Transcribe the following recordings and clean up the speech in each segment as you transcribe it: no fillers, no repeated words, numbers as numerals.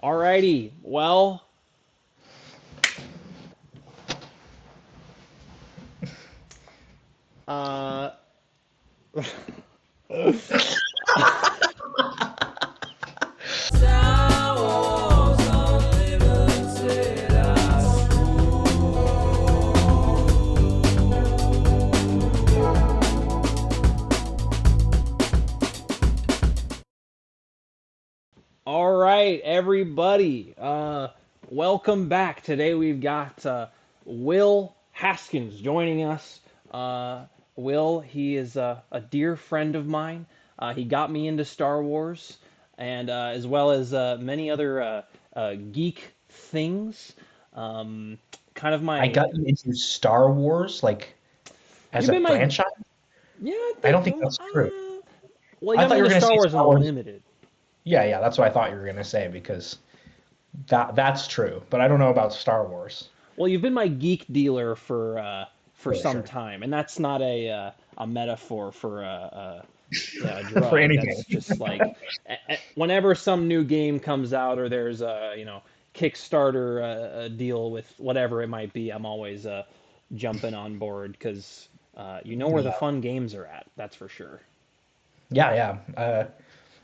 Alrighty, well, uh, all right, everybody, welcome back. Today we've got Will Haskins joining us. Uh, Will, he is a dear friend of mine. He got me into Star Wars, and as well as many other geek things. Um, kind of I my got you into Star Wars, like as You've a been my franchise. Yeah, I I think don't think that's true. well, you I got thought me you were into gonna Star say Wars Star Wars. Unlimited. Yeah, yeah, that's what I thought you were gonna say because that's true. But I don't know about Star Wars. Well, you've been my geek dealer for Sure, some sure. time, and that's not a metaphor for a For drug. anything. That's just like whenever some new game comes out or there's a Kickstarter deal with whatever it might be, I'm always jumping on board because you know where the Yeah, fun games are at. That's for sure. yeah, yeah.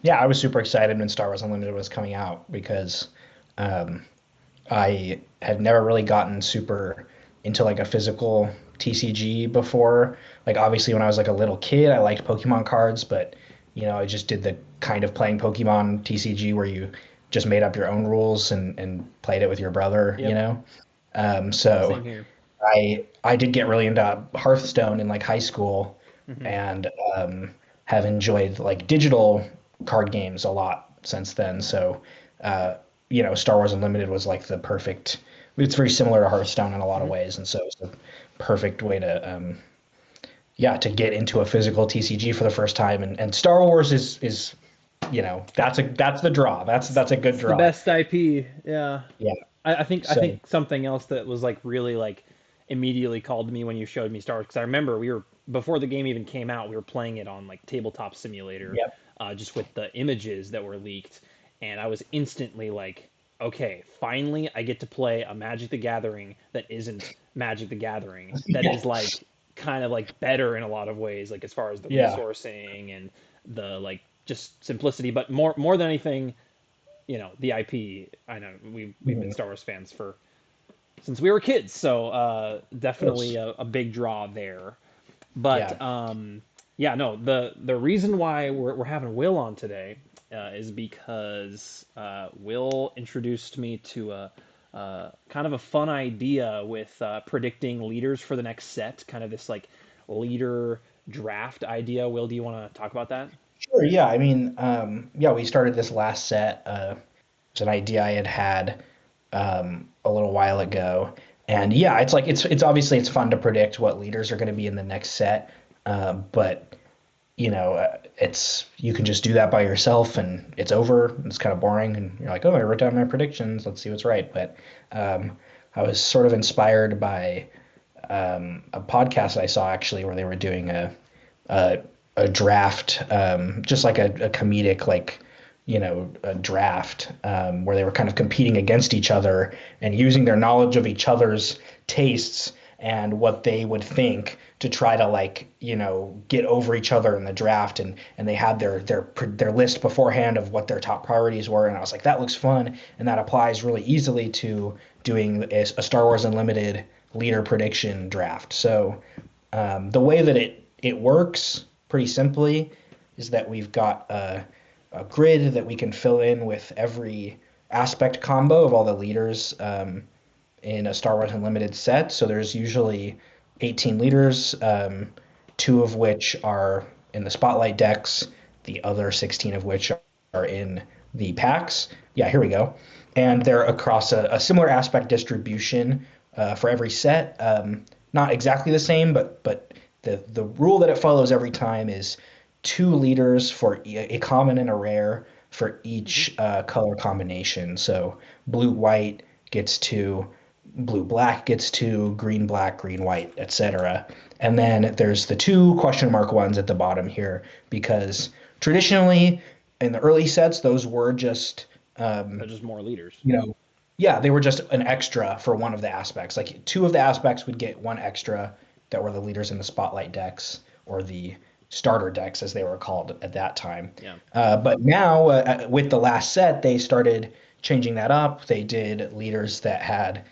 Yeah, I was super excited when Star Wars Unlimited was coming out because um, I had never really gotten super into like a physical TCG before. Like obviously when I was like a little kid, I liked Pokemon cards, but I just did the kind of playing Pokemon TCG where you just made up your own rules and played it with your brother, Yep, So same here. I did get really into Hearthstone in like high school Hmm. and have enjoyed like digital card games a lot since then. So, uh, Star Wars Unlimited was like the perfect. It's very similar to Hearthstone in a lot of Hmm. ways, and so it's the perfect way yeah, to get into a physical TCG for the first time. And Star Wars is that's the draw. That's a good It's the draw. best IP. Yeah. Yeah. I think So something else that was like really like immediately called to me when you showed me Star Wars because I remember we were before the game even came out we were playing it on like Tabletop Simulator, yeah, just with the images that were leaked, and I was instantly like, okay, finally I get to play a Magic the Gathering that isn't Magic the Gathering, that yeah, is like kind of like better in a lot of ways, like as far as the yeah. resourcing and the like just simplicity, but more than anything, the IP. I know we've been Mhm. Star Wars fans for since we were kids, so Of definitely course. a big draw there. Yeah. But yeah, no, the reason why we're having Will on today is because Will introduced me to a kind of a fun idea with predicting leaders for the next set, kind of this like leader draft idea. Will, do you want to talk about that? Sure. Yeah. I mean, yeah, we started this last set. It's an idea I had had a little while ago, and yeah, it's like it's obviously it's fun to predict what leaders are going to be in the next set, but it's you can just do that by yourself, and it's over. It's kind of boring, and you're like, oh, I wrote down my predictions. Let's see what's right. But I was sort of inspired by a podcast I saw actually where they were doing a, a draft, just like a comedic, like, a draft where they were kind of competing against each other and using their knowledge of each other's tastes and what they would think to try to like get over each other in the draft and they had their list beforehand of what their top priorities were, and I was like, that looks fun, and that applies really easily to doing a Star Wars Unlimited leader prediction draft. So the way that it works pretty simply is that we've got a grid that we can fill in with every aspect combo of all the leaders in a Star Wars Unlimited set. So there's usually 18 leaders, two of which are in the spotlight decks, the other 16 of which are in the packs. Yeah, here we go. And they're across a similar aspect distribution for every set. Not exactly the same, but the rule that it follows every time is two leaders for a common and a rare for Hmm. each color combination. So blue white gets two, blue black gets two, green black, green white, etc. And then there's the two question mark ones at the bottom here because traditionally in the early sets those were just They're just more leaders. You know, yeah, they were just an extra for one of the aspects. Like two of the aspects would get one extra that were the leaders in the spotlight decks or the starter decks as they were called at that time. Yeah. But now with the last set, they started changing that up. They did leaders that had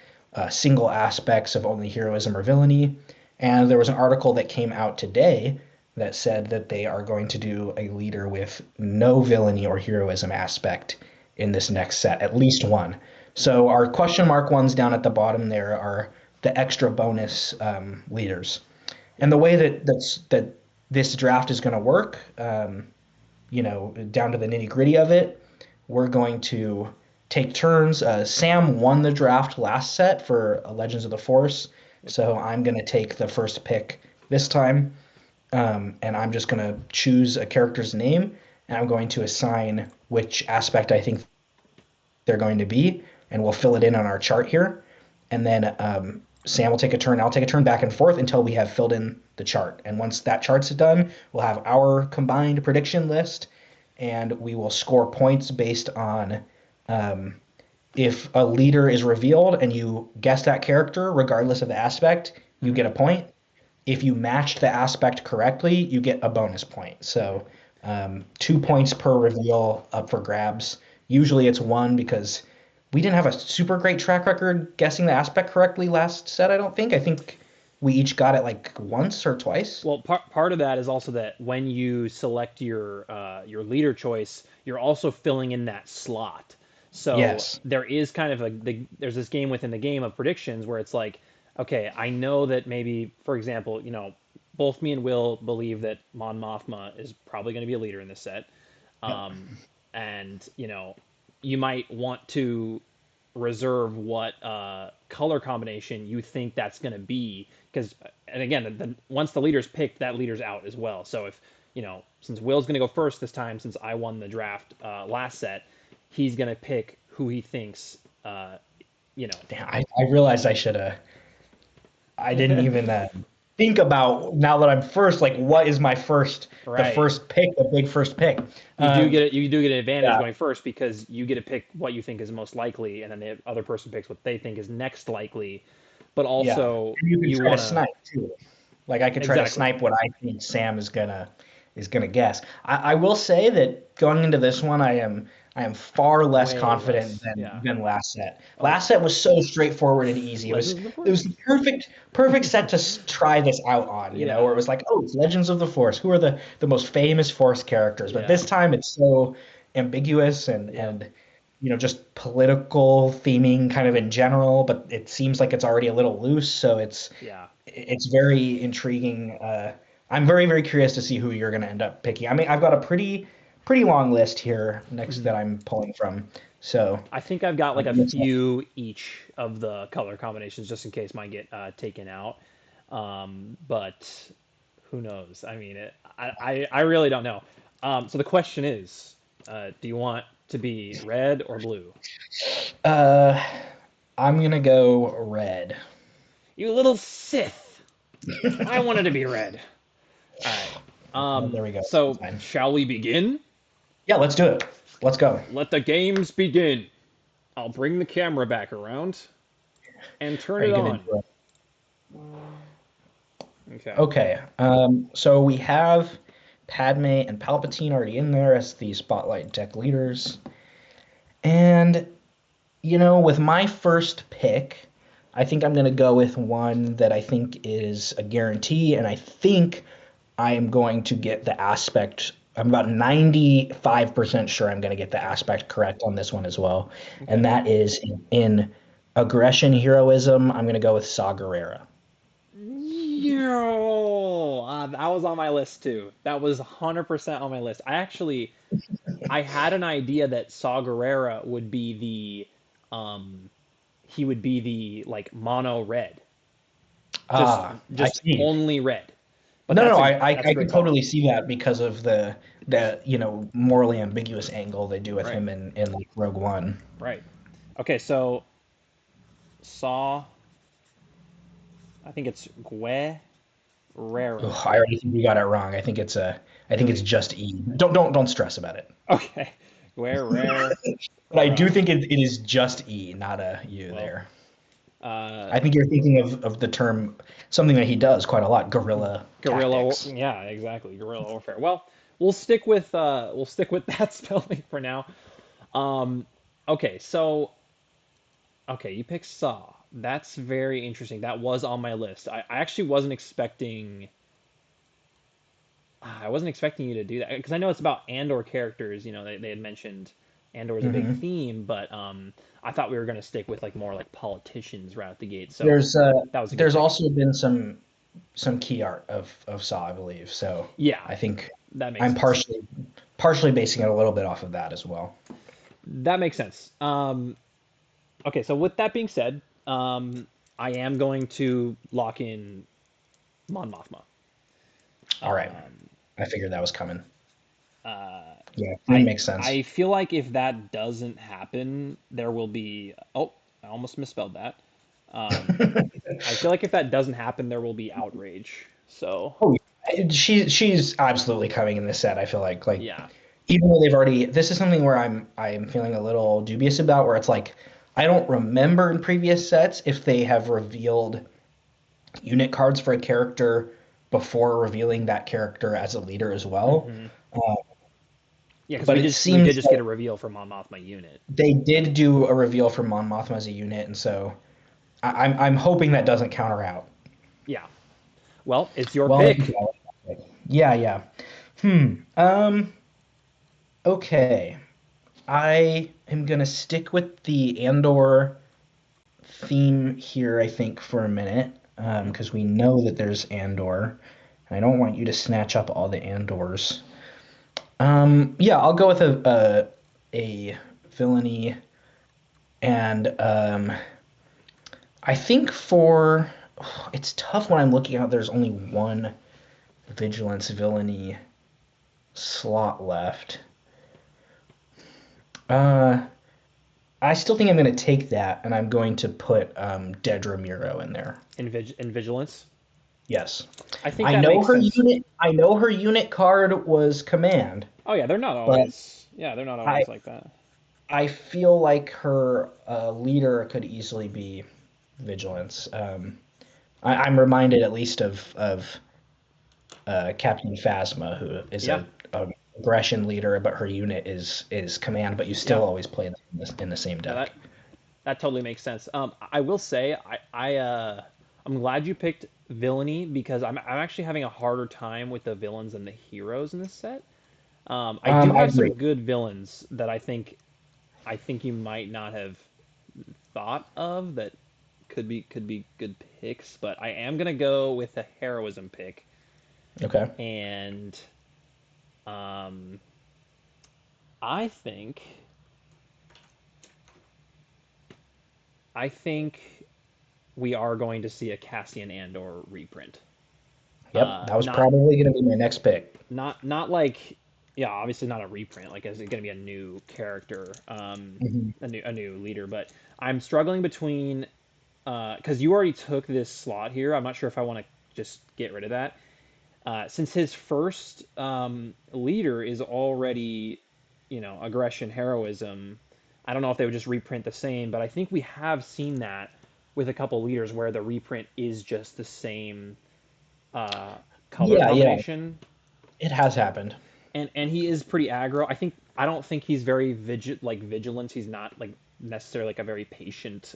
single aspects of only heroism or villainy. And there was an article that came out today that said that they are going to do a leader with no villainy or heroism aspect in this next set, at least one. So our question mark ones down at the bottom there are the extra bonus leaders, and Yeah. the way that this draft is going to work, down to the nitty gritty of it, we're going to take turns. Sam won the draft last set for Legends of the Force, Yep. so I'm going to take the first pick this time, and I'm just going to choose a character's name, and I'm going to assign which aspect I think they're going to be, and we'll fill it in on our chart here. And then Sam will take a turn, I'll take a turn back and forth until we have filled in the chart. And once that chart's done, we'll have our combined prediction list, and we will score points based on um, if a leader is revealed and you guess that character, regardless of the aspect, you Mm-hmm. get a point. If you matched the aspect correctly, you get a bonus point. So 2 points per reveal up for grabs. Usually it's one because we didn't have a super great track record guessing the aspect correctly last set, I don't think. I think we each got it like once or twice. Well, part of that is also that when you select your leader choice, you're also filling in that slot. So Yes. there is kind of there's this game within the game of predictions where it's like, okay, I know that maybe, for example, both me and Will believe that Mon Mothma is probably going to be a leader in this set. Yep. Um, and you might want to reserve what color combination you think that's going to be because and again once the leader's picked that leader's out as well, so if since Will's going to go first this time, since I won the draft last set, he's going to pick who he thinks you know Damn, I realized I didn't even think about now that I'm first, like what is the right. first pick, the big first pick. You do get an advantage Yeah, going first because you get to pick what you think is most likely, and then the other person picks what they think is next likely. But yeah. also, And you can you try to want to snipe too. Like I could try to exactly. snipe what I think Sam is gonna guess. I will say that going into this one, I am far less Way confident less. than Yeah. than last set. Oh, Last set was so straightforward and easy. It was Legends of the it was Force. the perfect set to try this out on, Yeah. where it was like, oh, it's Legends of the Force. Who are the most famous Force characters? But Yeah. this time it's so ambiguous and Yep. just political theming kind of in general, but it seems like it's already a little loose, so Yeah. it's very intriguing. I'm very, very curious to see who you're going to end up picking. I mean, I've got a pretty long list here next Mhm. that I'm pulling from. So I think I've got like a looks like- few each of the color combinations just in case mine get taken out. But who knows? I mean, I really don't know. So the question is, do you want to be red or blue? uh, I'm going to go red. You little Sith. I wanted to be red. All right. Well, there we go. So Fine. shall we begin? Yeah, let's do it. Let's go. Let the games begin. I'll bring the camera back around and turn Are it you going to on. do it? Okay. Okay. So we have Padme and Palpatine already in there as the Spotlight deck leaders. And with my first pick, I think I'm going to go with one that I think is a guarantee, and I think I am going to get the aspect. I'm about 95% sure I'm going to get the aspect correct on this one as well. Okay. And that is in aggression heroism. I'm going to go with Saw Gerrera. Yo, that was on my list too. That was 100% on my list. I had an idea that Saw Gerrera would be he would be the like mono red, just I just see. only red. But No, no, that's a I that's a could great call. totally see that because of the morally ambiguous angle they do with Right, him in like Rogue One. right. Okay, so Saw, I think it's Guerrero. Ugh, I already think we got it wrong. I think it's Really? just E. Don't stress about it. Okay, Guerrero. But I or do think it is just E, not a U well, there. uh, I think you're thinking of the term, something that he does quite a lot, guerrilla guerrilla. tactics. Yeah, exactly, guerrilla warfare. Well, we'll stick with that spelling for now. Um, okay, so okay, you picked Saw. That's very interesting. That was on my list. I actually wasn't expecting. I wasn't expecting you to do that because I know it's about Andor characters. You know, they had mentioned Andor is a big Hmm. theme, but I thought we were gonna stick with like more like politicians right out the gate. So There's that was a good there's pick. also been some key art of Saw, I believe. So Yeah, I think that makes I'm sense. partially basing it a little bit off of that as well. That makes sense. Okay, so with that being said, I am going to lock in Mon Mothma. All right. Um, I figured that was coming. uh, Yeah, it I makes sense. I feel like if that doesn't happen, there will be. Oh, I almost misspelled that. Um, I feel like if that doesn't happen, there will be outrage. So Oh, she's absolutely coming in this set. I feel like yeah, even though they've already, this is something where I'm feeling a little dubious about, where it's like I don't remember in previous sets if they have revealed unit cards for a character before revealing that character as a leader as well. hmm Uh, yeah, because but it we did seems just like get a reveal from Mon Mothma unit. they did do a reveal for Mon Mothma as a unit, and so I'm hoping that doesn't counter out. Yeah. Well, it's your Well, pick. yeah, yeah. Okay. I am gonna stick with the Andor theme here, I think, for a minute, Hmm. because we know that there's Andor. And I don't want you to snatch up all the Andors. Yeah, I'll go with a villainy, and I think for it's tough when I'm looking out. There's only one vigilance villainy slot left. Uh, I still think I'm going to take that, and I'm going to put Dedra Miro in there. In vigilance. Yes, I think that makes sense. I know her unit card was command, Oh yeah, they're not but always. Yeah, they're not I always like that. I feel like her leader could easily be vigilance. I'm reminded at least of Captain Phasma, who is Yeah, a aggression leader, but her unit is command, but you yeah, still always play them in the same yeah. deck. That totally makes sense. I will say I'm glad you picked villainy because I'm actually having a harder time with the villains and the heroes in this set. I do I have agree. some good villains that I think you might not have thought of that could be good picks, but I am gonna go with a heroism pick, Okay. and um, I think I think we are going to see a Cassian Andor reprint. Yep, that was Not probably going to be my next pick. not like yeah, obviously not a reprint. Like, is it going to be a new character, Mhm. a new leader? But I'm struggling between because you already took this slot here. I'm not sure if I want to just get rid of that. Since his first leader is already, you know, aggression, heroism, I don't know if they would just reprint the same, but I think we have seen that with a couple leaders where the reprint is just the same uh, color Yeah, yeah, combination, it has happened. and he is pretty aggro. I don't think he's very vigilant. He's not like necessarily like a very patient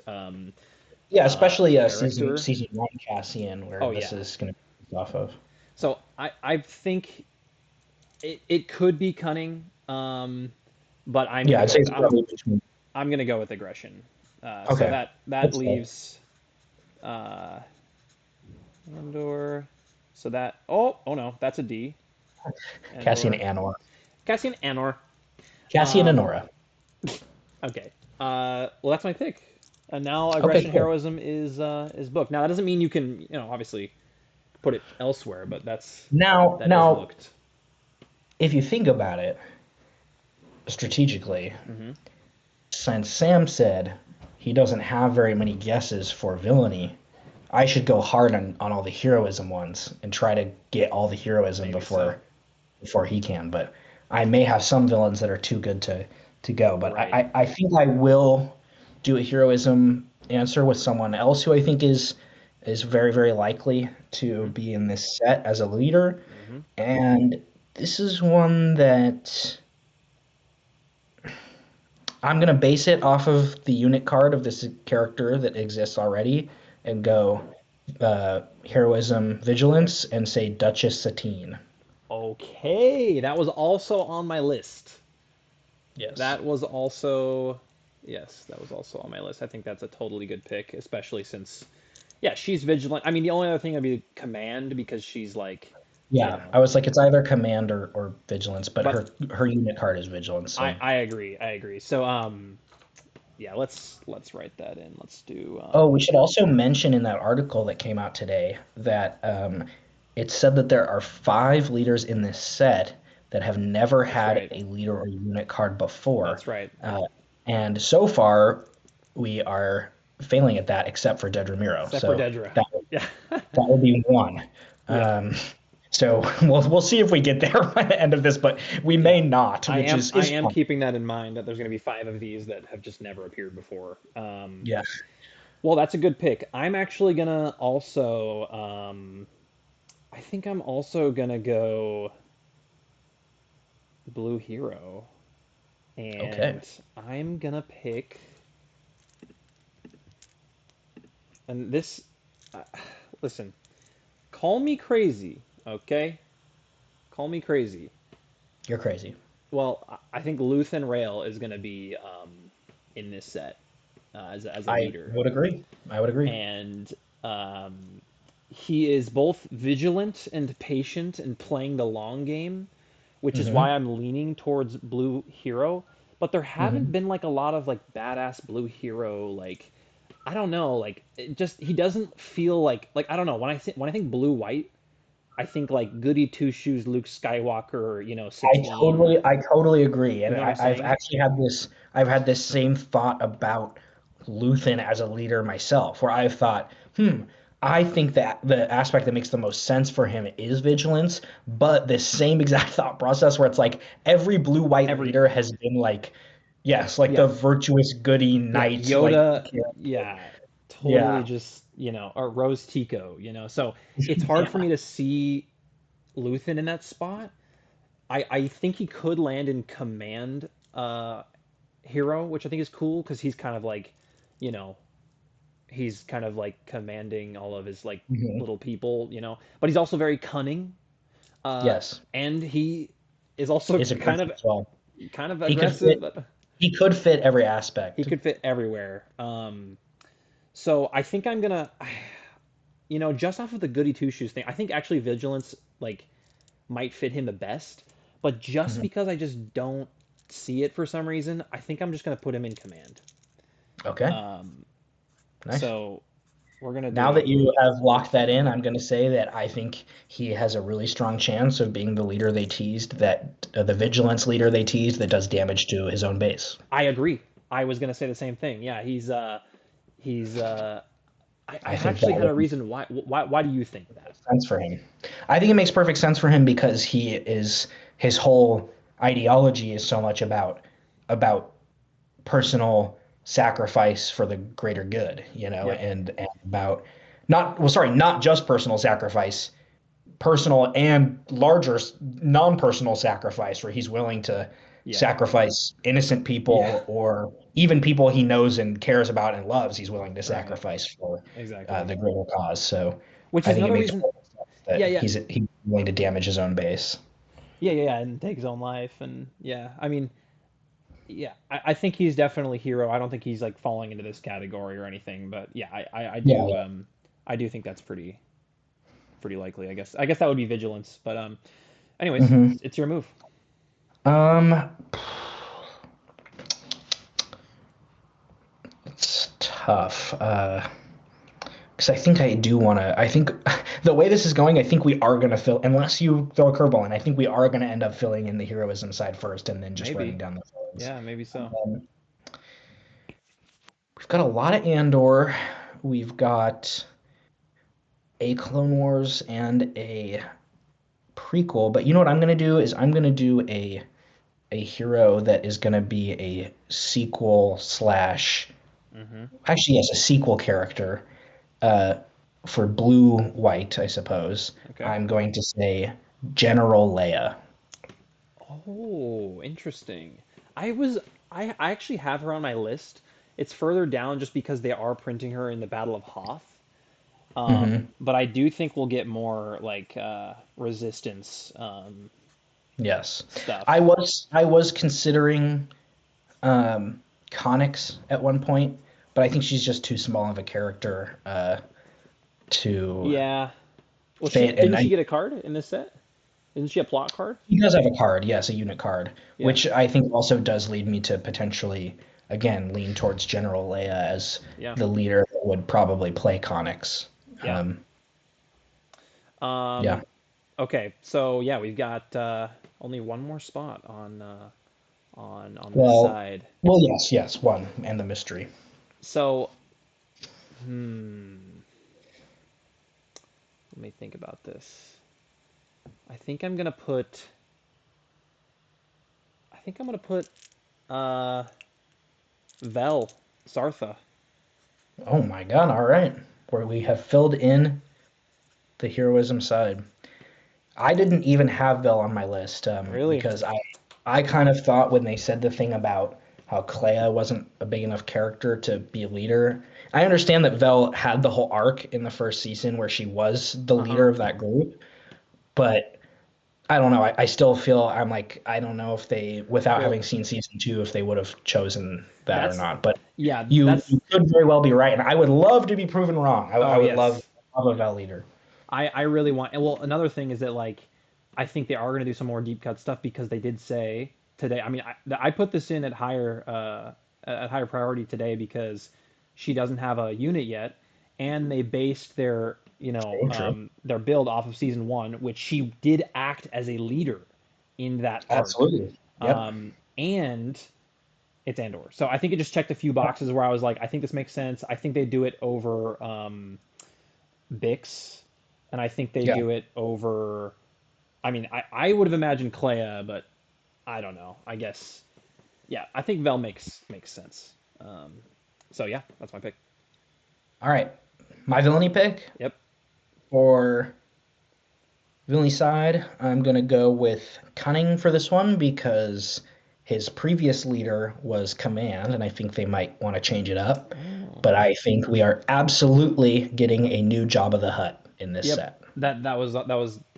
Yeah, especially character. season one Cassian, where Oh this yeah. is going to be off of. So I think it could be cunning, but I'm Yeah, gonna I'd go say with it's probably between. I'm gonna go with aggression. So Okay, that that's fair. leaves uh, Andor. So that oh no, that's a D. Cassian Andor, Anor, Cassian Anor. Cassian Um, Anora. okay. Well, that's my pick. And now Okay, aggression cool. heroism is booked. Now that doesn't mean you can obviously put it elsewhere, but that is Now, booked. if you think about it strategically, Hmm. since Sam said he doesn't have very many guesses for villainy, I should go hard on all the heroism ones and try to get all the heroism Maybe so. before he can. But I may have some villains that are too good to go. But Right. I think I will do a heroism answer with someone else who I think is very, very likely to Mm-hmm. be in this set as a leader. Mm-hmm. And this is one that I'm gonna base it off of the unit card of this character that exists already and Mm-hmm. go heroism vigilance and say Duchess Satine. Okay, that was also on my list. Yes. That was also, yes, that was also on my list. I think that's a totally good pick, especially since, yeah, she's vigilant. I mean, the only other thing would be command because she's like, you Yeah, know, I was like, it's either command or vigilance, but but her unit card is vigilance. So, I agree. I agree. So, yeah, let's write that in. Let's do, oh, we should also mention in that article that came out today that it said that there are 5 leaders in this set that have never that's had right. a leader or unit card before, That's right. uh, and so far we are failing at that, except for Dead Ramiro. Except for So Dedra. that Yeah. that will be one. Yeah. Um, so we'll see if we get there by the end of this, but we Yeah. may not, which I is am fun. keeping that in mind that there's going to be 5 of these that have just never appeared before. Yeah. Well, that's a good pick. I'm actually gonna also, I think I'm also gonna go Blue Hero, Okay. and I'm gonna pick, and this, uh, listen, call me crazy, okay? Call me crazy. You're crazy. Well, I think Luthen Rail is gonna be in this set as a I leader. would agree. I would agree. And um, he is both vigilant and patient and playing the long game, which is why Hmm. I'm leaning towards Blue Hero. But there haven't Hmm. been like a lot of like badass Blue Hero like I don't know like it just he doesn't feel like I don't know when I think Blue White I think like Goody Two Shoes Luke Skywalker Satine, I totally agree. you And know what I'm I've saying? actually I've had this same thought about Luthen as a leader myself, where I've thought, I think that the aspect that makes the most sense for him is vigilance, but this same exact thought process where it's like every blue-white Every leader has been like, yes, like yeah the virtuous goody Yeah, knight, like Yoda, character. yeah, totally Yeah. just, or Rose Tico, So it's hard for me to see Luthen in that spot. I think he could land in command hero, which I think is cool because he's kind of like, you know, he's kind of like commanding all of his like Hmm. little people, but he's also very cunning. Uh, Yes. and he is also Is kind aggressive of as well. kind of He could fit aggressive. he could fit every He aspect. could fit everywhere. So I think I'm gonna, just off of the goody two shoes thing, I think actually vigilance like might fit him the best. But just Mhm. because I just don't see it for some reason, I think I'm just gonna put him in command. Okay. Um, Nice. so we're gonna Now that do, you have locked that in, I'm going to say that I think he has a really strong chance of being the leader they teased, that the vigilance leader they teased that does damage to his own base. I agree. I was gonna say the same thing. Yeah, he's I I think actually that had would a make reason why do you think that? sense for him. I think it makes perfect sense for him because his whole ideology is so much about personal sacrifice for the greater good, Yep. and about not just personal sacrifice, personal and larger non-personal sacrifice where he's willing to Yeah. sacrifice innocent Yeah. people or even people he knows and cares about and loves he's willing to Right. sacrifice for Exactly. the greater cause. So Which I is think it another makes reason. perfect sense Yeah, that yeah. he's willing to damage his own base. Yeah, and take his own life, and yeah, I mean, yeah, I think he's definitely hero. I don't think he's like falling into this category or anything, but yeah, Yeah, I do think that's pretty likely. I guess that would be vigilance, but anyways, yeah. it's your move. um it's tough. Because I think I do want to. I think the way this is going, I think we are going to fill, unless you throw a curveball in, I think we are going to end up filling in the heroism side first and then just running Maybe, down the villains. yeah, maybe so. Um, we've got a lot of Andor. We've got a Clone Wars and a prequel. But you know what I'm going to do is I'm going to do a a hero that is going to be a sequel slash, Mm-hmm. actually, yes, a sequel character uh, for Blue White, I suppose. Okay. I'm going to say General Leia. Oh, interesting. I was I actually have her on my list. It's further down just because they are printing her in the Battle of Hoth. Hmm. But I do think we'll get more like resistance Yes, stuff. I was considering Connix at one point, but I think she's just too small of a character to Yeah. Well, she fit. And didn't she get a card in this set? Isn't she a plot card? he does have a card, yes, a unit card, Yeah. which I think also does lead me to potentially, again, lean towards General Leia as Yeah. the leader that would probably play Connix. Yeah. Um, yeah. Um, okay. So yeah, we've got only one more spot on this Well, side. well, yes, yes, one, and the mystery. So hmm, let me think about this. I think I'm gonna put. I think I'm gonna put uh Vel Sartha. Oh my God! All right, where we have filled in the heroism side. I didn't even have Bell on my list Really? because I kind of thought when they said the thing about how Clea wasn't a big enough character to be a leader. I understand that Vel had the whole arc in the first season where she was the Uh-huh. leader of that group, but I don't know. I still feel I'm like I don't know if they, without Well, having seen season two, if they would have chosen that or that's not. But yeah, you could very well be right, and I would love to be proven wrong. I oh would love, yes. love a Vel leader. I really want and well another thing is that like I think they are going to do some more deep cut stuff because they did say today. I mean, I put this in at higher priority today because she doesn't have a unit yet, and they based their True, true. their build off of season one, which she did act as a leader in that arc, Absolutely. Yep. and it's Andor. So I think it just checked a few boxes where I was like, I think this makes sense. I think they do it over Bix, and I think they Yeah. do it over. I mean, I would have imagined Clea, but I don't know. I guess yeah. I think Vel makes sense. Um, so yeah, that's my pick. All right. My villainy pick Yep. for villainy side, I'm gonna go with Cunning for this one because his previous leader was Command, and I think they might want to change it up. Oh. But I think we are absolutely getting a new Jabba the Hutt in this Yep. set.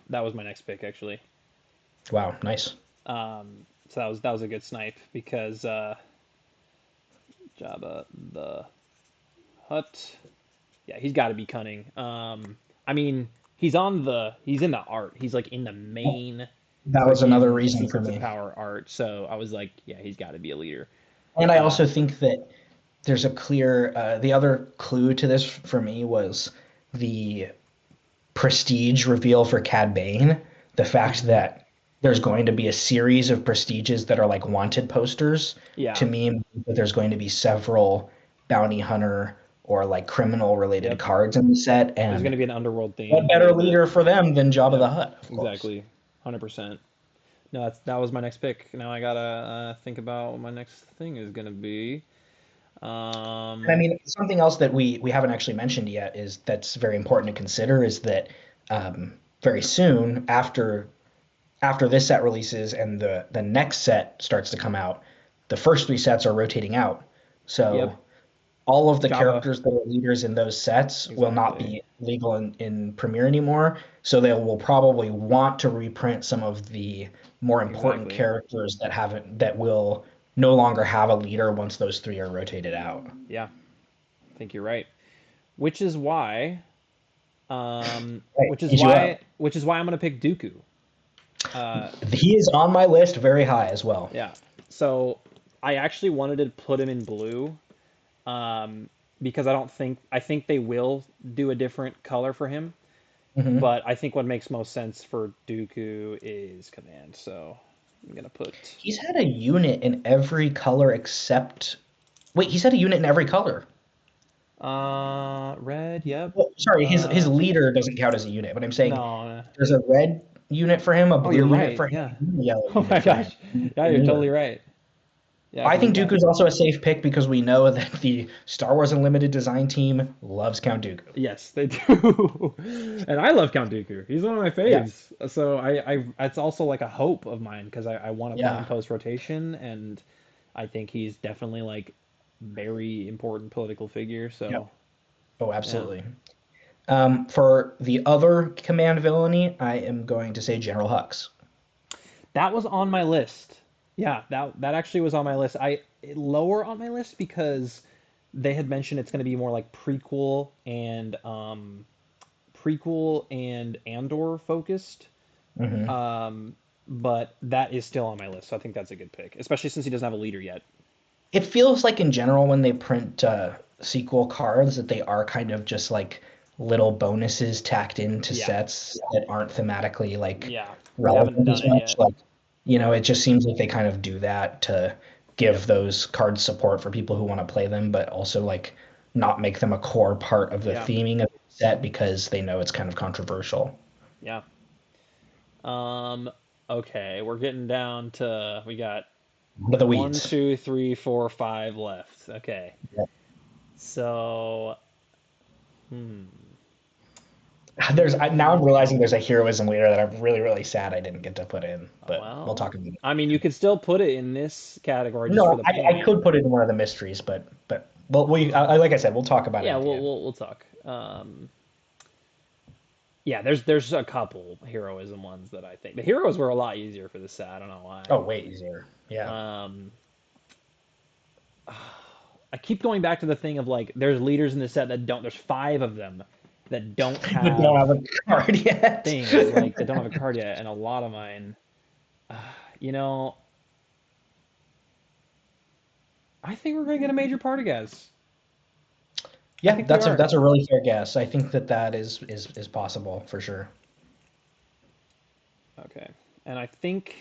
That was my next pick actually. Wow, nice. So that was a good snipe because Jabba the Hutt. Yeah, he's got to be cunning. I mean, he's in the art. He's like in the main That was another freaking reason for Secrets of me. Power art. So I was like, yeah, he's got to be a leader. And I Uh, also think that there's a clear, the other clue to this for me was the prestige reveal for Cad Bane. The fact mhm. that there's going to be a series of prestiges that are like wanted posters to Yeah. me means that there's going to be several bounty hunter or like criminal related Yep. cards in the set. There's going And to be an underworld what theme. better leader for them than Jabba Yep. the Hutt, of course. Exactly. 100%. No, that was my next pick. Now I gotta think about what my next thing is gonna be. And I Um, mean, something else that we haven't actually mentioned yet is that's very important to consider is that very soon after this set releases and the next set starts to come out, the first three sets are rotating out. yep. So all of the Java. characters that are leaders in those sets will not Exactly. be legal in Premiere anymore. So they will probably want to reprint some of the more important Exactly. characters that will no longer have a leader once those three are rotated out. Yeah, I think you're right. Which is why, Right, ease you up. which is why I'm gonna pick Dooku. Uh, He is on my list very high as well. yeah. So I actually wanted to put him in blue, um, because I think they will do a different color for him. Hmm. But I think what makes most sense for Dooku is Command. So I'm gonna put He's had a unit in every color except. Wait, he's had a unit in every color. red. Yep. Well, sorry, his Uh, leader doesn't count as a unit, but I'm saying no. there's a red. unit for him, a Oh, blue you're unit right. for him, Yeah. and a yellow Oh my unit for him. gosh. Yeah, you're totally right. Yeah, I because he's think got. Dooku's also a safe pick because we know that the Star Wars Unlimited design team loves Count Dooku. Yes, they do. And I love Count Dooku. He's one of my Yeah, faves. So it's also like a hope of mine because I want to put him yeah, post rotation, and I think he's definitely like very important political figure. yep. So Oh, yeah, absolutely. For the other command villainy, I am going to say General Hux. that was on my list. Yeah, that actually was on my list. Lower on my list because they had mentioned it's going to be more like prequel and Andor focused. Hmm. Um, but that is still on my list, so I think that's a good pick, especially since he doesn't have a leader yet. It feels like in general when they print sequel cards that they are kind of just like little bonuses tacked into Yeah, sets that aren't thematically like yeah, they haven't relevant done as it much. yet. Like, it just seems like they kind of do that to Yep. give those cards support for people who want to play them, but also like not make them a core part of the Yeah, theming of the set because they know it's kind of controversial. yeah. Okay, we're getting down to we got To the one, weeds. two, three, four, five left. Okay, Yeah. so hmm, Now I'm hmm. realizing there's a heroism leader that I'm really, really sad I didn't get to put in, but we'll Well, talk about it. I mean, you could still put it in this category just for No, the I point. could put it in one of the mysteries, but well, like I said, we'll talk about it Yeah, at the we'll end. we'll, we'll talk. Yeah, there's a couple heroism ones that I think the heroes were a lot easier for this set. I don't know why. Oh, way easier. Yeah. Um, I keep going back to the thing of like there's leaders in the set that don't. There's five of them that don't We don't have have a card yet. things like that don't have a card yet, and a lot of mine. You know, I think we're gonna get a major Partagas. I Yeah, think we are. that's a really fair guess. I think that is possible for sure. Okay, and I think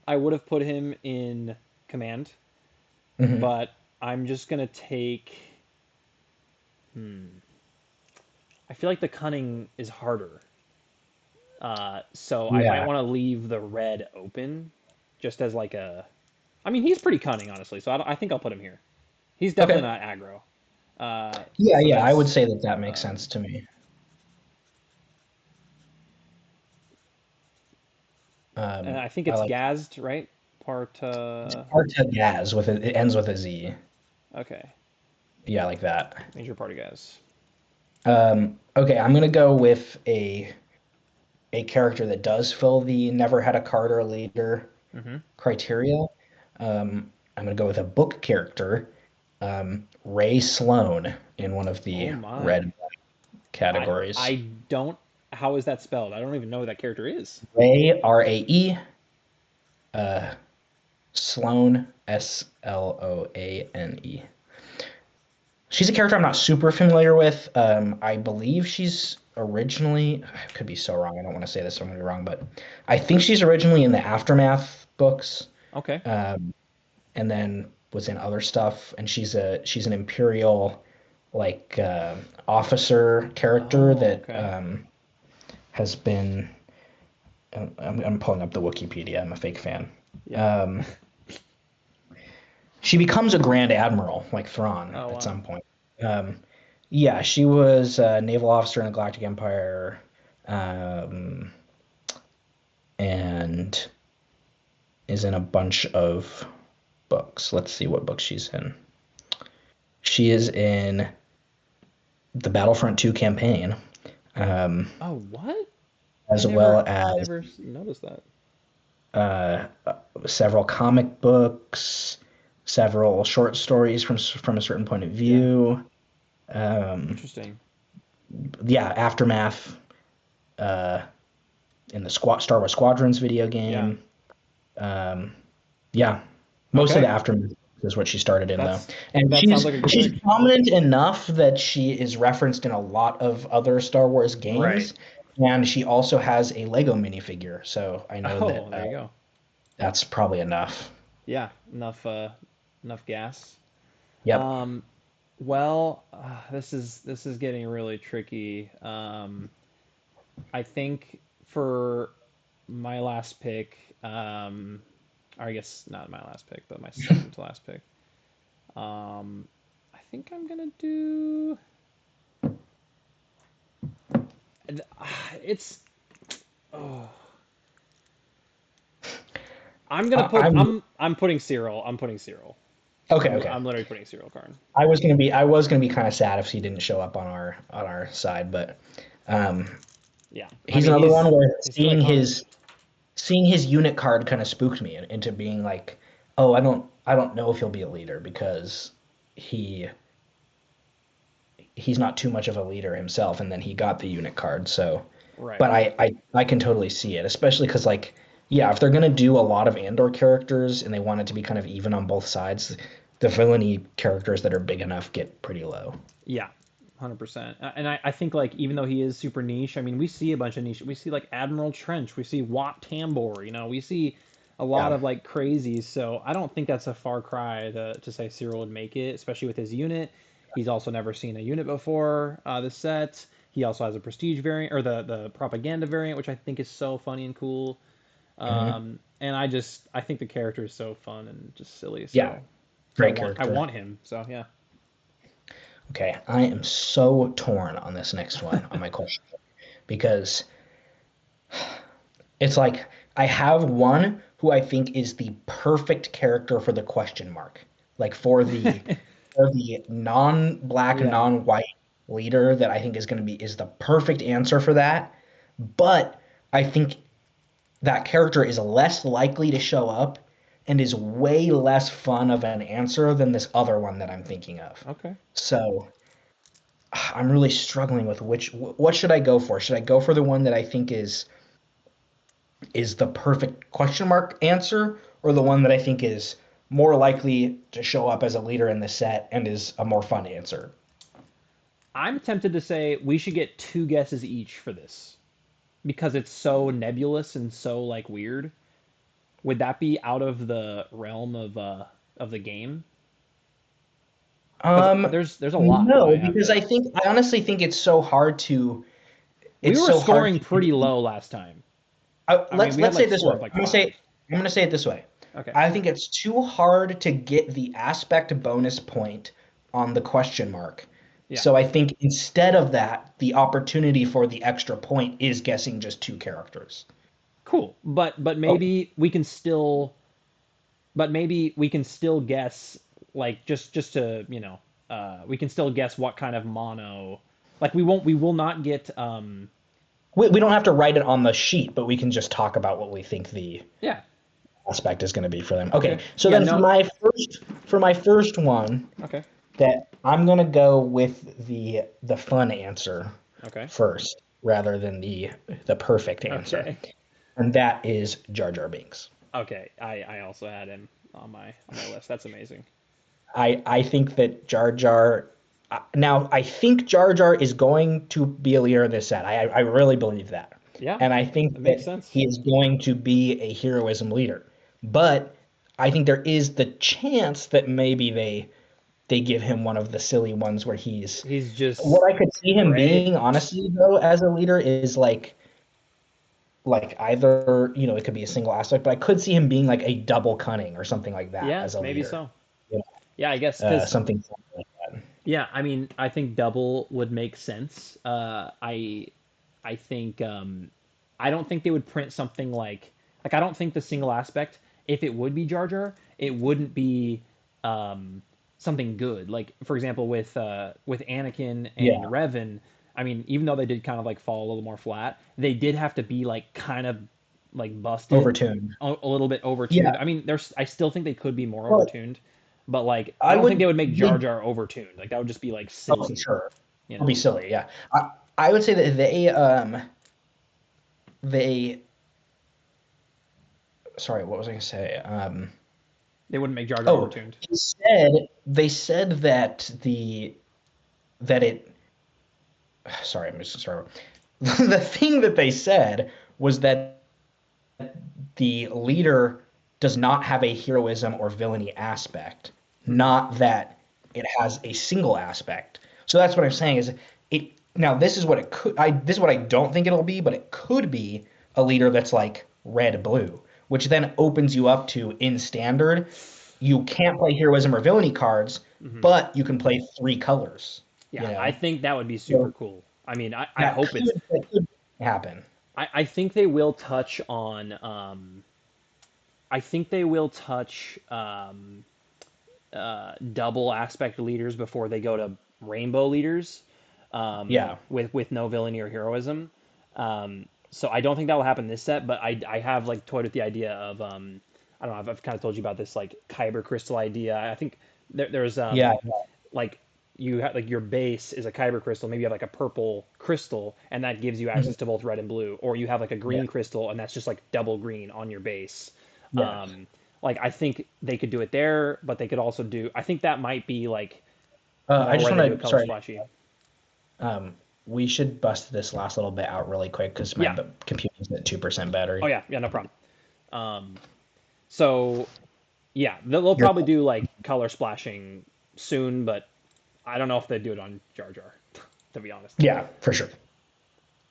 I would have put him in command, Hmm. but I'm just gonna take. Hmm. I feel like the cunning is harder. So I might Yeah. want to leave the red open, just as like a. I mean, he's pretty cunning, honestly. So I think I'll put him here. He's definitely Okay. not aggro. Yeah, So yeah, I would that's. say that that makes sense Um, to me. and I think I it's like Gazed, right? Part. Partagaz with it ends with a Z. Okay, Yeah, like that. major party Gaz. Okay, I'm gonna go with a character that does fill the never had a card or leader Mm-hmm. criteria. I'm gonna go with a book character, Ray Sloan in one of Oh the red my. and black I categories. I don't. How is that spelled? I don't even know who that character is. Ray, Rae, uh, Sloan, Sloane. She's a character I'm not super familiar with. I believe she's originally, I could be so wrong. I don't want to say this, so I'm going to be wrong, but I think she's originally in the Aftermath books, Okay. um, and then was in other stuff. And she's an Imperial like officer character Oh, that okay. has been. I'm pulling up the Wikipedia. I'm a fake fan. Yeah. Um, she becomes a Grand Admiral like Thrawn Oh at wow. some point. Um, yeah, she was a naval officer in the Galactic Empire, um, and is in a bunch of books. Let's see what book she's in. She is in the Battlefront 2 campaign, um, Oh what? as well I as never noticed that. uh, several comic books, several short stories from a certain point of Yeah. view. Um, Interesting. yeah, Aftermath uh, in the Star Wars Squadrons video Yeah. game. Um, yeah, most of the Okay. Aftermath is what she started in though, That's and that sounds like a good she's pick. prominent enough that she is referenced in a lot of other Star Wars Right. games, and she also has a Lego minifigure. So I know Oh, that there you go. that's probably enough. Yeah, enough gas. Yep. Um well, this is getting really tricky. I think for my last pick, or I guess not my last pick, but my second to last pick. I think I'm gonna do. It's. Oh, I'm gonna put. I'm I'm putting Cyril. I'm putting Cyril. okay. Okay. I'm literally putting Cyril Karn. I was gonna be kind of sad if he didn't show up on our side, but um, Yeah, I he's mean another one where he's too iconic. seeing his unit card kind of spooked me into being like, oh, I don't know if he'll be a leader because he he's not too much of a leader himself, and then he got the unit card. So, Right. but I can totally see it, especially because like yeah, if they're gonna do a lot of Andor characters and they want it to be kind of even on both sides, the villainy characters that are big enough get pretty low. Yeah, 100%. And I think like even though he is super niche, I mean we see a bunch of niche. We see like Admiral Trench, we see Wat Tambor, we see a lot Yeah. of like crazies. So I don't think that's a far cry to say Cyril would make it, especially with his unit. He's also never seen a unit before this set. He also has a prestige variant or the propaganda variant, which I think is so funny and cool. Hmm. And I think the character is so fun and just silly. Yeah. So Great I character. want him. So yeah. Okay, I am so torn on this next one on my question because it's like I have one who I think is the perfect character for the question mark. Like for the non-black, Yeah. non-white leader that I think is the perfect answer for that. But I think that character is less likely to show up and is way less fun of an answer than this other one that I'm thinking of. Okay. So I'm really struggling with what should I go for? Should I go for the one that I think is the perfect question mark answer, or the one that I think is more likely to show up as a leader in the set and is a more fun answer? I'm tempted to say we should get two guesses each for this because it's so nebulous and so like weird. Would that be out of the realm of the game? Because Um, there's a lot that I no, have because there. I honestly think We it's were so hard scoring to pretty low last time. I mean, we had let's say like it this score way. of like five. I'm gonna say it this way. Okay. I think it's too hard to get the aspect bonus point on the question mark. Yeah. So I think instead of that, the opportunity for the extra point is guessing just two characters. Cool. Oh, But maybe we can still guess like just to we can still guess what kind of mono like we will not get we don't have to write it on the sheet, but we can just talk about what we think the yeah. aspect is going to be for them. Okay, Okay. so Yeah, then no. for my first one, Okay. that I'm gonna go with the fun answer Okay. first rather than the perfect answer, Okay. and that is Jar Jar Binks. Okay. I also had him on my list. That's amazing. I think that Jar Jar. Now I think Jar Jar is going to be a leader in this set. I really believe that, Yeah. and I think That makes that sense. he is going to be a heroism leader. But I think there is the chance that maybe they give him one of the silly ones where he's He's just what I could see him great. being, honestly, though, as a leader is like either, it could be a single aspect, but I could see him being like a double cunning or something like that Yeah, as a maybe leader. so. You Yeah, I guess cuz something like that. yeah, I mean, I think double would make sense. I think I don't think they would print something like I don't think the single aspect if it would be Jar Jar, it wouldn't be um something good. Like for example with Anakin and Yeah, Revan, I mean, even though they did kind of like fall a little more flat, they did have to be like kind of like busted overtuned. a little bit overtuned. Yeah, I mean, there's I still think they could be more well, overtuned, but like I I don't think would they would make Jar they Jar overtuned. Like that would just be like oh for silly, sure. you It'll be know. silly, yeah. I would say that they sorry, what was I gonna say? They wouldn't make Jar Jar Oh, overtuned. they said that it sorry, I'm just sorry. The thing that they said was that the leader does not have a heroism or villainy aspect, Hmm. not that it has a single aspect. So that's what I'm saying is now this is what it could this is what I don't think it'll be, but it could be a leader that's like red, blue, which then opens you up to in standard. You can't play heroism or villainy cards, Hmm. but you can play three colors, Yeah, you I know? think that would be super So cool. I mean, I hope it's. that could happen. I think they will touch on. I think they will touch double aspect leaders before they go to rainbow leaders, Yeah. with no villainy or heroism. So I don't think that will happen this set, but I have like toyed with the idea of I don't know, I've kind of told you about this like kyber crystal idea. I think there's Yeah. like you have like your base is a kyber crystal, maybe you have like a purple crystal and that gives you Mhm. access to both red and blue, or you have like a Yeah. green crystal and that's just like double green on your base. Yes. um like I think they could do it there, but they could also do, I think that might be like I more just where they do a want to, color sorry, splashy. we should bust this last little bit out really quick because my Yeah. computer's at 2% Oh battery. yeah, yeah, no problem. So yeah, they'll You're, probably do like color splashing soon, but I don't know if they do it on Jar Jar, to be honest. yeah, for sure.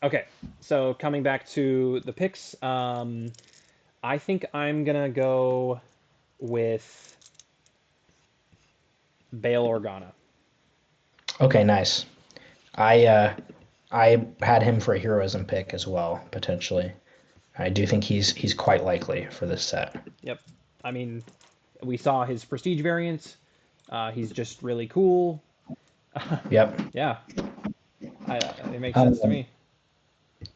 Okay, so coming back to the picks, I think I'm gonna go with Bail Organa. Okay, nice. I had him for a heroism pick as well, potentially. I do think he's quite likely for this set. Yep. I mean, we saw his prestige variant. He's just really cool. Yep. Yeah, it makes sense to Um, me.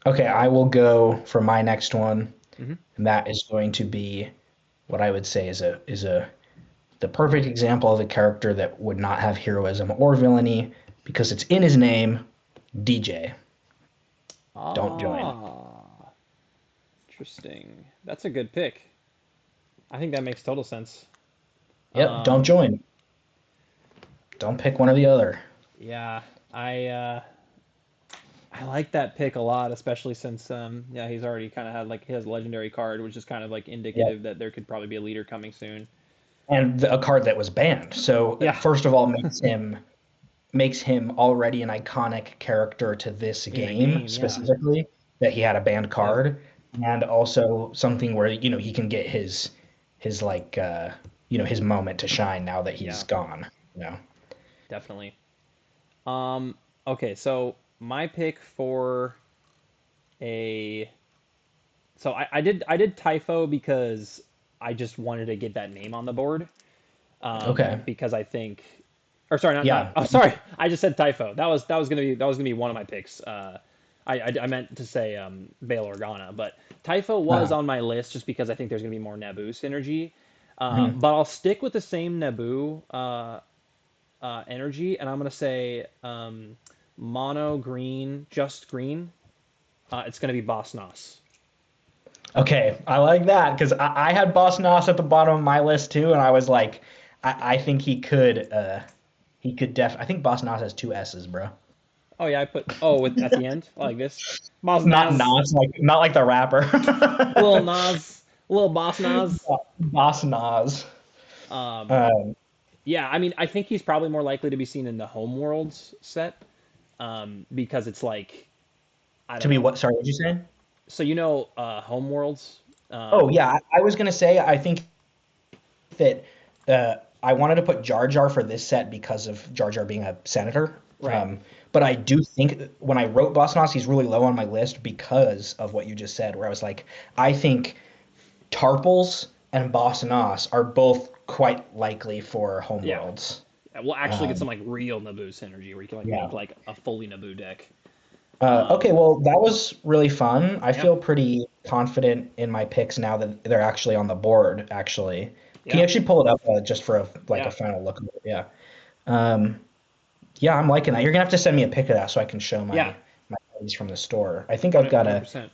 okay, I will go for my next one, Hmm. and that is going to be what I would say is a the perfect example of a character that would not have heroism or villainy because it's in his name, DJ. Don't join. Ah, interesting. That's a good pick. I think that makes total sense. Yep, don't Um, join. Don't pick one or the other. yeah, I uh, I like that pick a lot, especially since yeah, he's already kind of had like his legendary card, which is kind of like Yep. indicative that there could probably be a leader coming soon. And a card that was banned. So Yeah, first of all, makes him already an iconic character to this in the game game, yeah. specifically that he had a banned Yep. card, and also something where he can get his like his moment to shine now that he's Yeah, gone. You know. definitely. Um, okay, so my pick for a I did Typho because I just wanted to get that name on the board. Okay. Because I think, or sorry, not Yeah. oh sorry, I just said Typho. That was gonna be one of my picks. I meant to say Bail Organa, but Typho was Uh, on my list just because I think there's gonna be more Naboo synergy. mhm. But I'll stick with the same Naboo energy, and I'm gonna say mono green, just green. It's gonna be Boss Noss. Okay, I like that because I had Boss Noss at the bottom of my list too, and I was like, I think he could I think Boss Noss has two S's, bro. Oh yeah, I put with at the end like this. Boss Not Nas, Nas, like not like the rapper. little Nas, little Boss Nas. Boss Nas. Um, Um, yeah, I mean, I think he's probably more likely to be seen in the Homeworlds set, because it's like I to don't be know. what? Sorry, what did you say? So Homeworlds. Oh yeah, I was gonna say I think that I wanted to put Jar Jar for this set because of Jar Jar being a senator. Right. But I do think when I wrote Boss Nass, he's really low on my list because of what you just said, where I was like, I think Tarpals and Boss Nass are both quite likely for Yeah. Homeworlds. We'll actually get some Um, like real Naboo synergy where you can like yeah. make like a fully Naboo deck. Okay, well, that was really fun. I Yeah. feel pretty confident in my picks now that they're actually on the board, actually. Can you Yeah. actually pull it up just for a Yeah. final look? Yeah. Um, yeah, I'm liking that. You're gonna have to send me a pic of that so I can show Yeah. my buddies from the store. I think I've got a. 100%.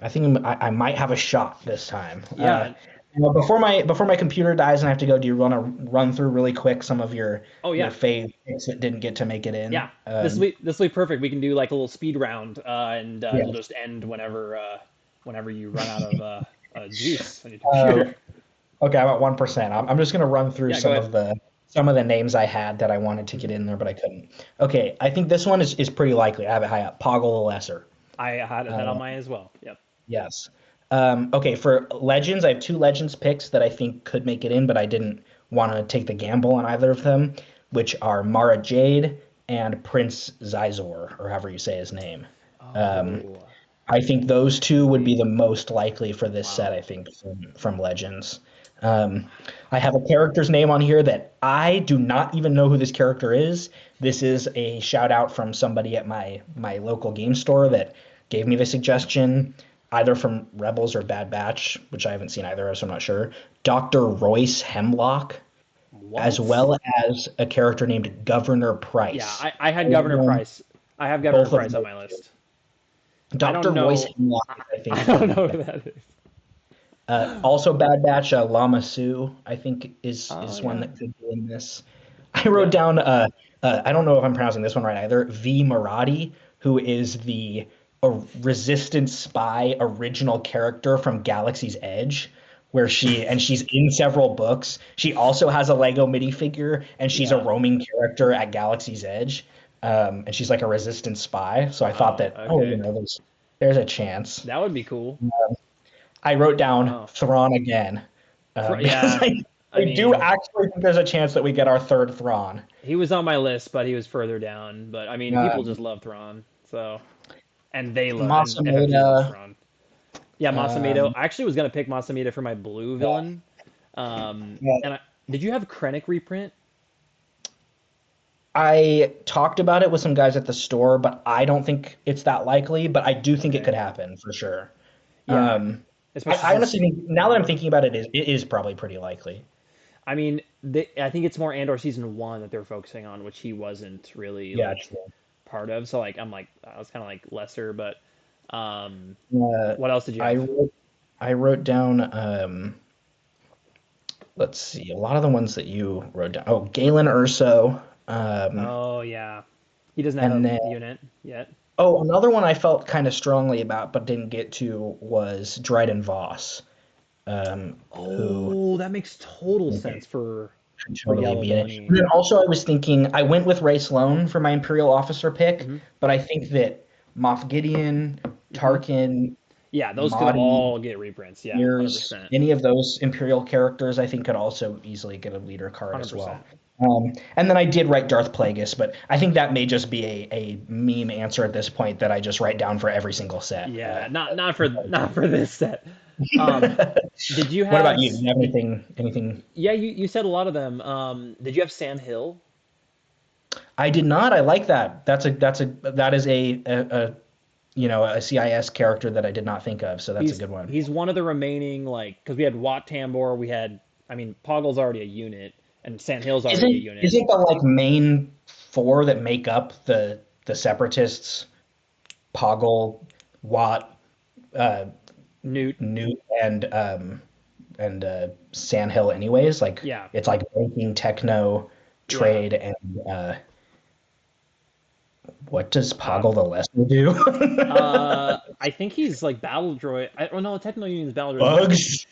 I think I might have a shot this time. Yeah. Before my computer dies and I have to go, do you want to run through really quick some of Oh your yeah. fave picks that didn't get to make it in? Yeah. This will be perfect. We can do like a little speed round, and Yeah. it'll just end whenever you run out of juice on your Uh, computer. okay, I'm at 1%. I'm just gonna run through Yeah. Go ahead. some of the names I had that I wanted to get in there, but I couldn't. Okay, I think this one is pretty likely. I have it high up. Poggle the Lesser. I had that on Uh, mine as well. Yep. yes. Okay, for Legends, I have two Legends picks that I think could make it in, but I didn't want to take the gamble on either of them, which are Mara Jade and Prince Zizor, or however you say his name. Um, Oh, I think those two would be the most likely for this set, I wow. think, from Legends. Um, I have a character's name on here that I do not even know who this character is. This is a shout out from somebody at my local game store that gave me the suggestion, either from Rebels or Bad Batch, which I haven't seen either, so I'm not sure. Dr. Royce Hemlock, as What? well as a character named Governor Yeah, Price. I had Both of Governor them, Price. I have Governor both of Price on them. my list. I don't Dr. Royce know. Hemlock, I, I I think, don't would know who that is. also Bad Batch, Lama Su, I think Oh is one yeah. that could be in this. I wrote Yep. down I don't know if I'm pronouncing this one right either. V Maradi, who is the Resistance spy original character from Galaxy's Edge, where she's in several books. She also has a Lego minifigure, and she's a Yeah. roaming character at Galaxy's Edge. And she's like a Resistance spy. So I thought Wow. that, oh, Okay. there's a chance. That would be cool. I wrote down Wow. Thrawn again because Yeah. I I do mean, actually think there's a chance that we get our third Thrawn. he was on my list, but he was further down. But I mean, people Um, just love Thrawn, so and they love and FFG Masamune, loves Thrawn. Yeah, Masamito. um, I actually was gonna pick Masamito for my blue villain. yeah, And did you have Krennic reprint? I talked about it with some guys at the store, but I don't think it's that likely. But I do think it Okay. could happen for sure. Yeah, especially I honestly since think now that I'm thinking about it, it is probably pretty likely. I mean, I think it's more Andor season one that they're focusing on, which he wasn't really Yeah, like true. part of. So like, I'm like, I was kind of like lesser, but um, Uh, what else did you I have? wrote, I wrote down. Let's see, a lot of the ones that you wrote down. Oh, Galen Urso. Oh yeah, he doesn't have And a then, unit yet. another one I felt kind of strongly about but didn't get to was Dryden Voss, who Oh, that makes total sense could for totally Yellow be in it. Bunny. And then also, I was thinking, I went with Ray Sloan for my Imperial officer pick, Hmm. but I think that Moff Gideon, Hmm. Tarkin, Yeah, those could Mahdi, all get reprints. Yeah, Ears, 100%. any of those Imperial characters, I think could also easily get a leader card as well. 100%. And then I did write Darth Plagueis, but I think that may just be a meme answer at this point that I just write down for every single set. Yeah, not for this set. Um, did you What about have you? Do you have did anything? yeah, you said a lot of them. Did you have Sand Hill? I did not. I like that. That is a CIS character that I did not think of. So that's a good one. He's one of the remaining like because we had Wat Tambor, we had I mean Poggle's already a unit and Sand Hill's already a Isn't unit. isn't the like main four that make up the separatists Poggle, Watt, uh, Newt, Newt, and Sandhill anyways? Like yeah, it's like banking, techno, yeah. trade, and what does Uh, Poggle the Lesser do? I think he's like battle droid. Oh no, Techno Union's battle droid. Bugs.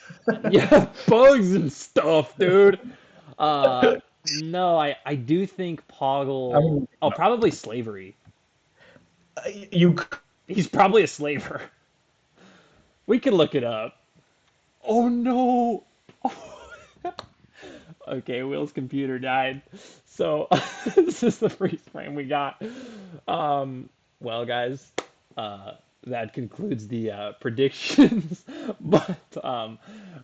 Yeah, bugs and stuff, dude. Uh, no, I do think I Poggle. mean, Oh, probably slavery. you He's probably a slaver. We can look it up. Oh no. Okay, Will's computer died. So this is the freeze frame we got. Well, guys, uh, that concludes the predictions. But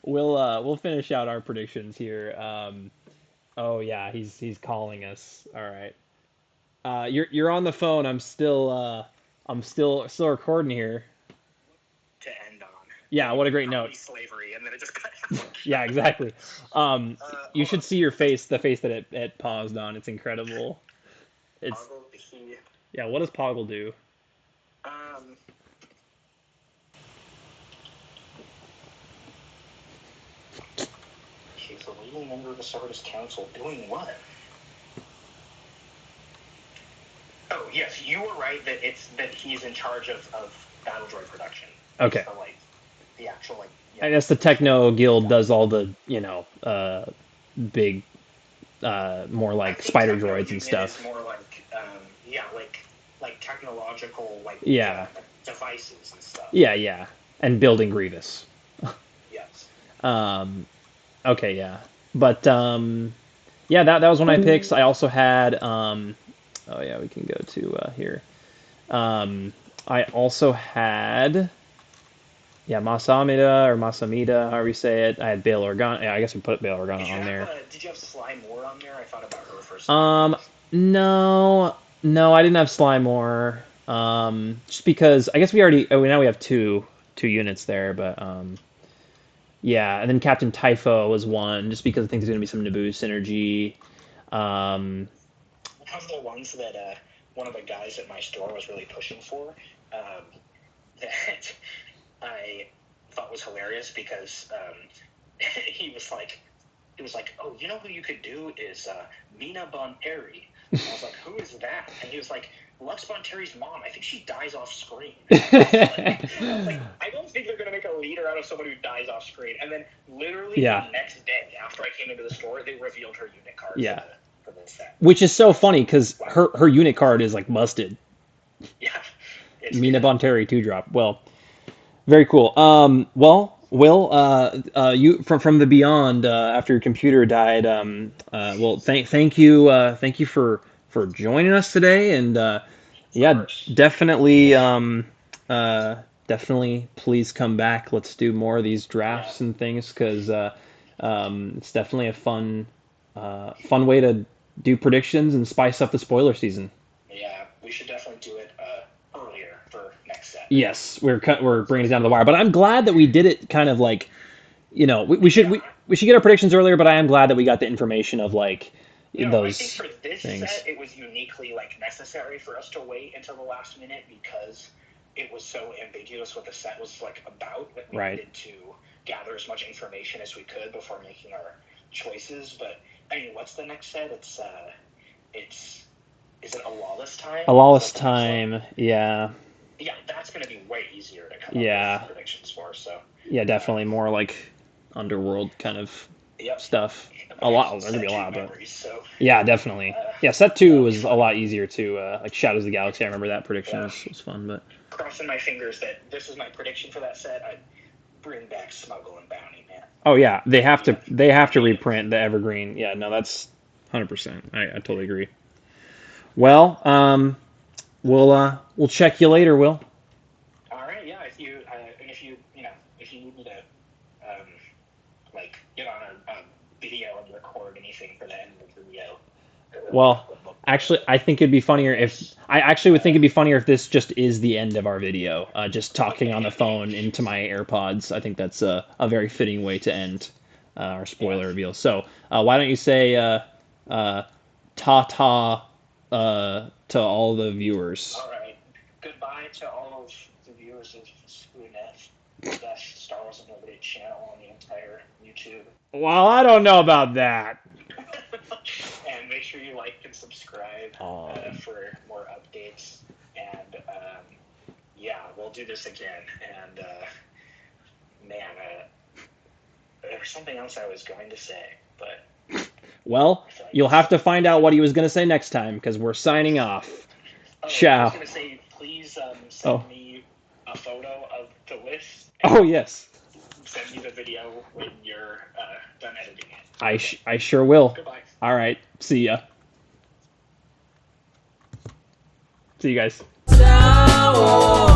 we'll finish out our predictions here. Oh yeah, he's calling us. All right. You're on the phone. I'm still recording here. To end on. Yeah, what a great Probably note. slavery, and then it just cut out. Yeah, exactly. You Hold should on. see your face, the face that it paused on. It's incredible. It's Toggle he. yeah. What does Poggle do? Um. He's a leading member of the Separatist Council. Doing what? Oh yes, you were right that he's in charge of battle droid production. Okay. So, like the actual I guess the Techno Guild does all the big more I like think spider Techno droids and Union stuff. is more like like technological Yeah. devices and stuff. Yeah. and building Grievous. Yes. Okay, yeah, but yeah, that was one of my picks. I also had oh yeah, we can go to here. I also had yeah Masamida or Masamida, however you say it. I had Bail Organa. Yeah, I guess we put Bail Organa on there. Did you have Sly Moore on there? I thought about her first. No, no, I didn't have Slymore. Just because I guess we already now we have two units there, but yeah, and then Captain Typho was one, just because I think there's gonna be some Naboo synergy. Um, One of the ones that one of the guys at my store was really pushing for, that I thought was hilarious because he was like, oh, you know who you could do is Mina Bonteri. I was like, who is that? And he was like, Lux Bonteri's mom. I think she dies off screen. I was like, I don't think they're going to make a leader out of someone who dies off screen. And then literally Yeah. the next day, after I came into the store, they revealed her unit card Yeah. for the set. which is so funny because her unit card is like busted. Yeah. It's Mina Bonteri 2-drop. Well, very cool. Well, Will, you from the beyond after your computer died. Well, thank you for joining us today, and yeah, course. definitely, definitely, please come back. Let's do more of these drafts Yeah. and things because it's definitely a fun way to do predictions and spice up the spoiler season. Yeah, we should definitely do it earlier for next set. Yes, we're bringing it down to the wire, but I'm glad that we did it kind of like, we should get our predictions earlier, but I am glad that we got the information of like those I think for this things. set, it was uniquely necessary for us to wait until the last minute because it was so ambiguous what the set was about that we Right. needed to gather as much information as we could before making our choices. But I mean, what's the next set? It's is it A Lawless Time? A Lawless Is that the next one? Time, yeah, Yeah, that's going to be way easier to come Yeah. up with predictions for. So yeah, definitely more like underworld kind of yep. stuff. A lot, there's gonna be a Set two lot, but memories, so yeah, definitely. Yeah, set two was a lot easier to like Shadows of the Galaxy. I remember that prediction was fun, but crossing my fingers that this was my prediction for that set. I'd bring back Smuggle and Bounty, man. oh yeah, they have to reprint the Evergreen. Yeah, no, that's 100%. I totally agree. Well, we'll check you later, Will. All right, yeah. If you if you need me to get on a video and record anything for the end of the video. Well, actually, I think it'd be funnier if this just is the end of our video, just talking on the phone into my AirPods. I think that's a very fitting way to end our spoiler reveal. So why don't you say ta-ta to all the viewers? All right. Goodbye to all of the viewers of Spoonet, the best Star Wars Unlimited channel on the entire YouTube. Well, I don't know about that. And make sure you like and subscribe for more updates. And yeah, we'll do this again. And man, there was something else I was going to say, but Well, you'll have to find out what he was going to say next time because we're signing off. Ciao. I was going to say, please send me a photo of the list. Oh yes. Send me the video when you're done editing it. I sure will. Goodbye. All right. See ya. See you guys. Star Wars.